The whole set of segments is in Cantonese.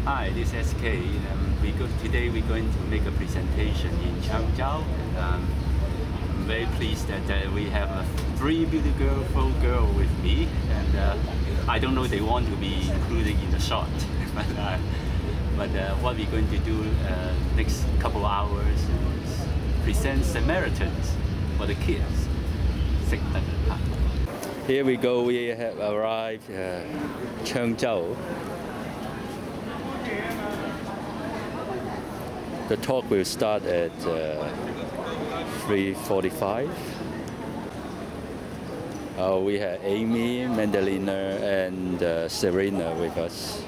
Hi, this is SK. Today we're going to make a presentation in Changzhou. And, I'm very pleased that we have three beautiful girls with me. And I don't know they want to be included in the shot. but what we're going to do next couple of hours is present Samaritans for the kids. Here we go. We have arrived Changzhou. The talk will start at 3:45. We have Amy, Madalena, and Serena with us.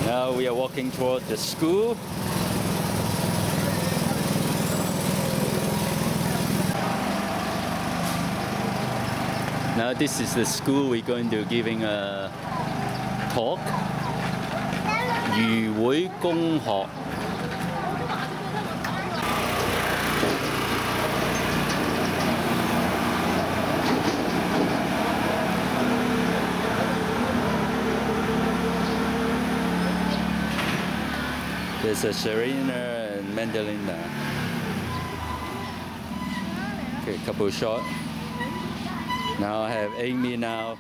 Now we are walking toward the school. Now this is the school we're going to giving a talk. 漁會公學 There's a Serena and Madalena. Okay, couple shot. Now I have Amy now.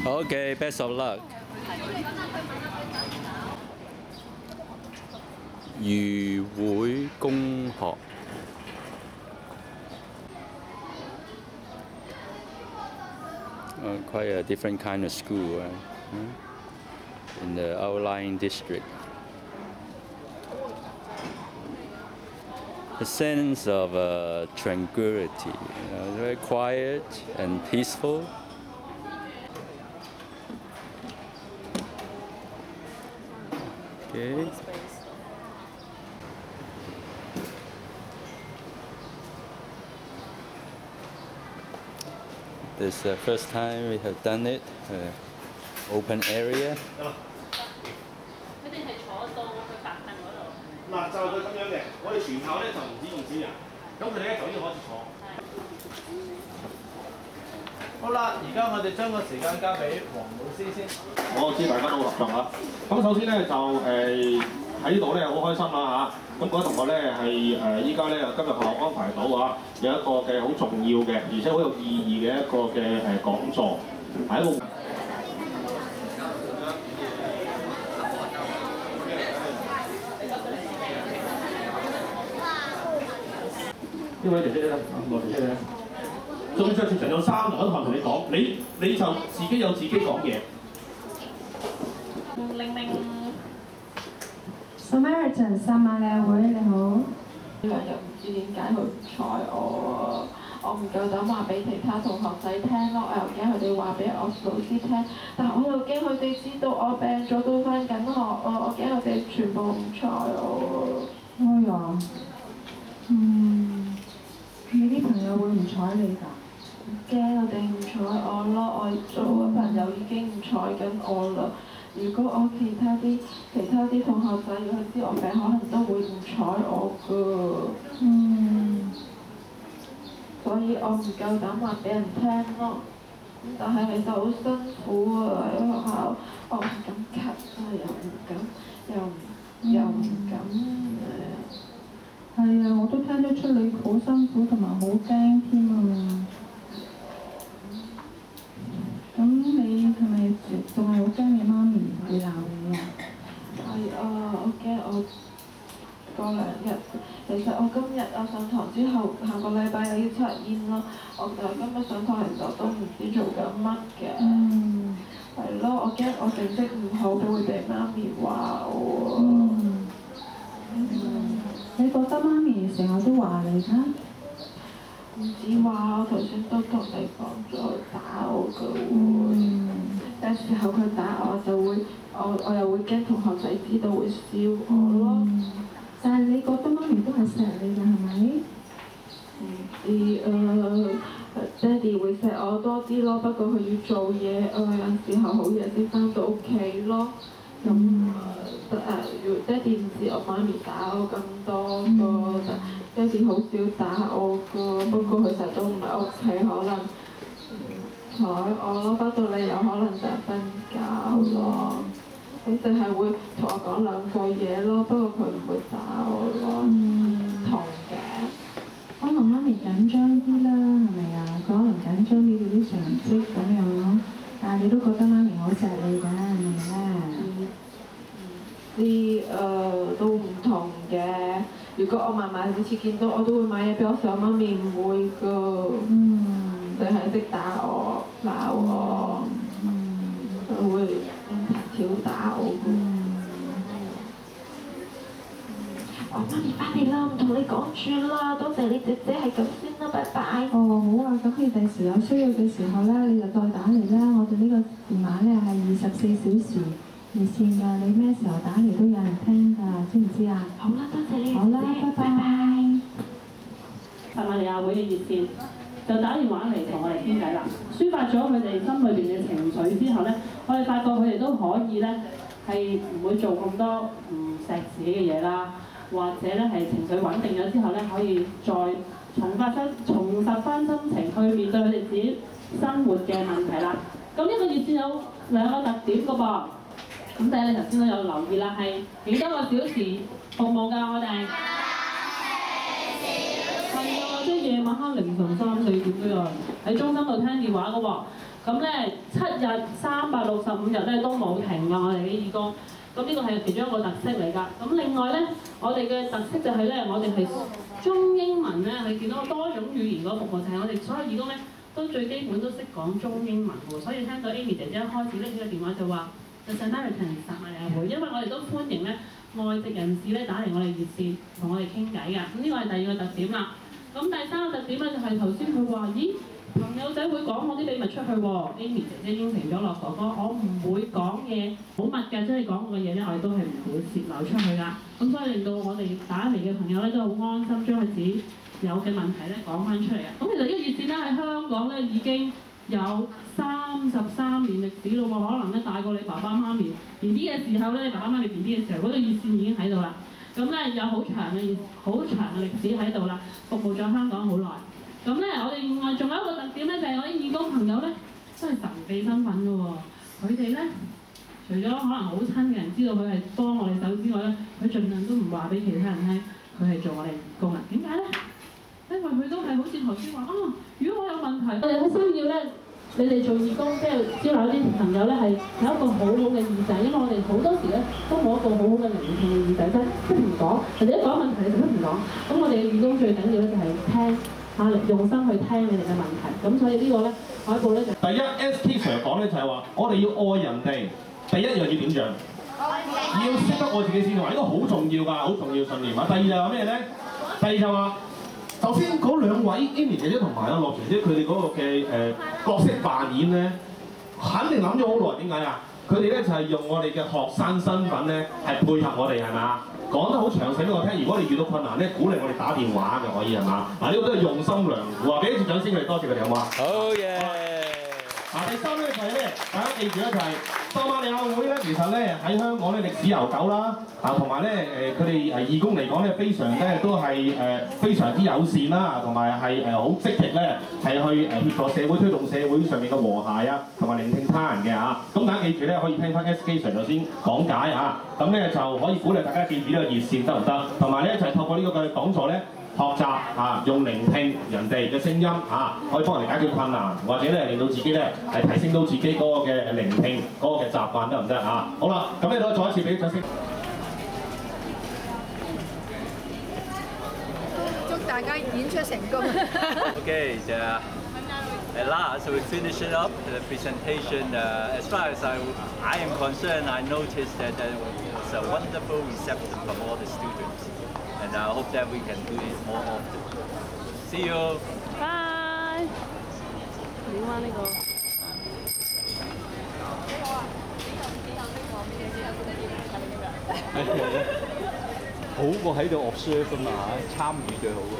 Okay, best of luck. 漁會公學 quite a different kind of school in the outlying district. A sense of tranquility, very quiet and peaceful. Okay. This is the first time we have done it, open area. 佢哋係坐到去白凳嗰度。嗱，就佢咁樣嘅，我哋全校咧就唔止200人，咁佢哋咧就已經開始坐。好啦，而家我哋將個時間交俾黃老師先。我知大家都好合作啊。咁首先咧就喺呢度咧好開心啦嚇。咁各位同學咧係依家咧今日學校安排到啊，有一個嘅好重要嘅，而且好有意義嘅一個嘅講座，係一個。呢位姐姐咧，羅姐姐咧，仲着住長袖衫，同一同你講，你就自己有自己講嘢。令令 Samaritan 撒瑪利亞會你好，又唔知點解佢唔睬我我唔夠膽話俾其他同學仔聽咯，我又驚佢哋話俾我老師聽，但我又驚佢哋知道我病咗都翻緊學我驚佢哋全部唔睬我。哎呀，你啲朋友會唔睬你㗎？驚佢哋唔睬我咯，我做嘅朋友已經唔睬緊我啦。如果我其他啲同學仔如果知我病，可能都會唔睬我㗎。所以我唔夠膽話俾人聽咯。但係其實好辛苦啊！喺學校，我唔敢咳啊，又唔敢係啊，我都聽得出你好辛苦同埋好驚添啊！咁你係咪仲係好驚你媽咪會鬧你啊？係啊，我驚我過2日。其實我今日上堂之後，下個禮拜又要測驗咯。我就今日上堂其實都唔知做緊乜嘅。係咯，我驚我成績唔好會俾媽咪話我。你覺得媽咪成日都話你㗎？唔止話，我頭先都同你講咗佢打我㗎喎。有時候佢打我就會，我又會驚同學仔知道會笑我咯。但係你覺得媽咪都係錫你㗎係咪？爹哋會錫我多啲咯，不過佢要做嘢，有時候好夜先翻到屋企咯。咁爹哋唔知我媽咪打我咁多個，爹哋好少打我㗎，不過佢成日都唔喺屋企，可能睬我咯，翻到嚟有可能就係瞓覺咯。佢淨係會同我講兩句嘢咯，不過佢唔會打我咯，同嘅。可能媽咪緊張啲啦，係咪啊？佢可能緊張你哋啲成績咁樣咯，但係你都覺得媽咪好錫你㗎，係咪咧？都唔同嘅。如果我嫲嫲每次見到我都會買嘢俾我食，我媽咪唔會㗎，淨係識打我、鬧我，會條打我㗎。我媽咪翻嚟啦，唔同你講住啦，多謝你姐姐，係咁先啦，拜拜。哦，好啊，咁你第時有需要嘅時候咧，你就再打嚟啦。我哋呢個電話咧係24小時熱線㗎，你咩時候打嚟都有人聽㗎，知唔知啊？好啦，多謝你。好啦，拜拜。撒瑪利亞會嘅熱線就打電話嚟同我哋傾偈啦，抒發咗佢哋心裏邊嘅情緒之後咧，我哋發覺佢哋都可以咧係唔會做咁多唔錫自己嘅嘢啦，或者咧係情緒穩定咗之後咧，可以再重拾翻心情去面對佢哋自己生活嘅問題啦。咁呢個熱線有兩個特點㗎噃。咁第一，你頭先都有留意啦，係幾多個小時服務㗎？我哋係啊，即係夜晚黑凌晨3、4點都有人喺中心度聽電話㗎喎。咁咧7日365日咧都冇停㗎，我哋啲義工。咁呢個係其中一個特色嚟㗎。咁另外咧，我哋嘅特色就係咧，我哋係中英文咧，你見到多種語言嗰個服務，就係我哋所有義工咧都最基本都識講中英文喎。所以聽到 Amy 姐姐一開始拎起個電話就話。The Samaritan 撒瑪利亞會，因為我哋都歡迎咧外籍人士咧打嚟我哋熱線同我哋傾偈㗎。咁呢個係第二個特點啦。咁第三個特點咧就係頭先佢話，咦，朋友仔會講我啲秘密出去喎。Amy 姐姐應承咗落哥哥，我唔會講嘢好密嘅，即係講我嘅嘢咧，我哋都係唔會泄漏出去㗎。咁所以令到我哋打嚟嘅朋友咧都好安心，將佢自己有嘅問題咧講翻出嚟啊。咁其實呢個熱線咧喺香港咧已經有33年歷史咯喎，可能咧大過你爸爸媽咪 BB 嘅時候咧，你爸爸媽咪 BB 嘅時候，嗰個熱線已經喺度啦。咁咧有好長嘅歷史喺度啦，服務咗香港好耐。咁咧我哋另外仲有一個特點咧，就係我啲義工朋友咧都係神秘身份㗎喎。佢哋咧除咗可能好親嘅人知道佢係幫我哋手之外咧，佢盡量都唔話俾其他人聽，佢係做我哋義工啊。點解咧？因為佢都係好似頭先話啊，如果我有問題，我哋好需要咧，你哋做義工，即係招攬啲朋友咧，係有一個好好嘅耳仔，因為我哋好多時咧都冇一個好好嘅聆聽嘅耳仔，即係唔講，人哋一講問題你就都唔講。咁我哋嘅義工最緊要咧就係聽嚇，用心去聽你哋嘅問題。咁所以呢個咧海報咧就第一 SK Sir 講咧就係話，我哋要愛人哋，第一樣要點樣？要識得愛自己先話，呢個好重要㗎，好重要信念啊。第二就係咩咧？第二就話。頭先嗰兩位 Amy 姐姐同埋阿樂姐姐佢哋嗰個嘅角色扮演咧，肯定諗咗好耐。點解啊？佢哋咧就係用我哋嘅學生身份咧，係配合我哋係嘛？講得好詳細俾我聽。如果你遇到困難咧，鼓勵我哋打電話嘅可以係嘛？嗱，呢個都係用心良苦啊！俾一次掌聲佢哋，多謝佢哋好唔好啊？好嘢！第三咧就係咧，大家記住咧就係撒瑪利亞會咧，其實咧喺香港咧歷史悠久啦，同埋咧佢哋義工嚟講咧非常咧都係非常之友善啦，同埋係好積極咧係去協助社會推動社會上面嘅和諧啊，同埋聆聽他人嘅嚇。咁大家記住咧可以聽翻 SK Sir 頭先講解嚇，咁咧就可以鼓勵大家記住呢個熱線得唔得？同埋咧就係透過呢個嘅講座咧。學習用聆聽人哋嘅聲音可以幫人哋解決困難，或者咧令到自己咧係提升到自己嗰個嘅聆聽嗰個嘅習慣得唔得啊？好啦，咁你都再一次俾啲掌聲。祝大家演出成功。Okay, at last we finish it up the presentation. As far as I am concerned, I noticed that there was a wonderful reception from all the students. And I hope that we can do it more often. See you. Bye. 點啊呢個？好過喺度 observe 㗎嘛，參與最好嘅。